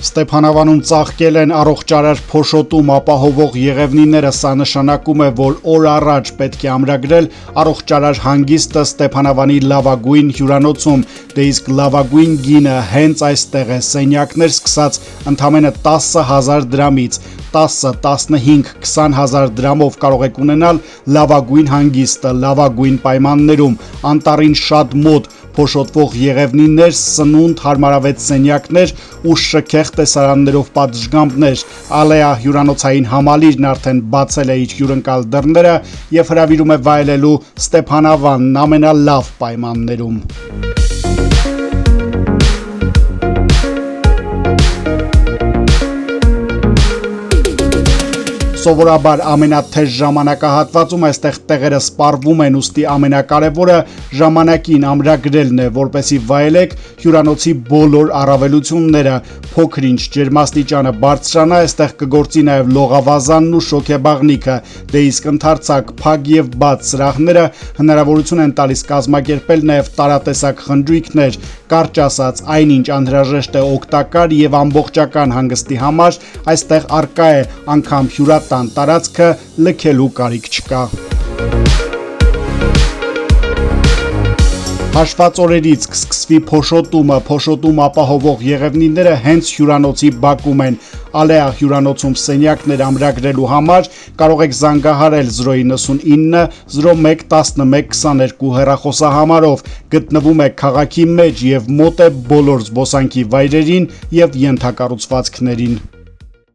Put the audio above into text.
Ստեփանավանում ծաղկել են առողջարար փոշոտում ապահովող եղևնիները, սա նշանակում է, որ օր առաջ պետք է ամրագրել առողջարար հանգիստը Ստեփանավանի լավագույն հյուրանոցում, դե իսկ լավագույն գինը հենց այստեղ է, սենյակներ սկսած ընդամենը 10,000 դրամից, 10, 15, 20,000 դրամով կարող եք ունենալ լավագույն հանգիստը, լավագույն պայմաններում, անտառին շատ մոտ, փոշոտվող եղևնիներ, սնունդ, հարմարավետ սենյակներ ու շքեղ տեսարաններով պատշգամբներ։ Ալեա հյուրանոցային համալիրն արդեն բացել է իր հյուրընկալ դռները եւ հրավիրում է վայելելու Ստեփանավանն ամենալավ պայմաններում։ Սովորաբար ամենաթեժ ժամանակահատվածում այստեղ տեղերը սպառվում են, ուստի ամենակարևորը ժամանակին ամրագրելն է, որպեսզի վայելեք հյուրանոցի բոլոր առավելությունները, փոքր-ինչ ջերմաստիճանը բարձրանա, այստեղ կգործի նաև լողավազանն ու շոգեբաղնիքը, դե իսկ ընդարձակ փակ եւ բաց սրահները հնարավորություն են տալիս կազմակերպել նաև տարատեսակ խնջույքներ, կարճ ասած, այնինչ անհրաժեշտ է օգտակար եւ ամբողջական հանգստի համար, այստեղ արկա է անգամ հյուրատան տարածքը լքելու կարիք չկա։ Հաշված օրերից կսկսվի փոշոտումը, փոշոտում ապահովող եղևնիները հենց հյուրանոցի բակում են։ Ալեա հյուրանոցում սենյակներ ամրագրելու համար կարող եք զանգահարել 099 01 11 22 հեռախոսահամարով, գտնվում է քաղաքի մեջ եւ մոտ է բոլոր զբոսանքի վայրերին եւ ենթակառուցվածքներին։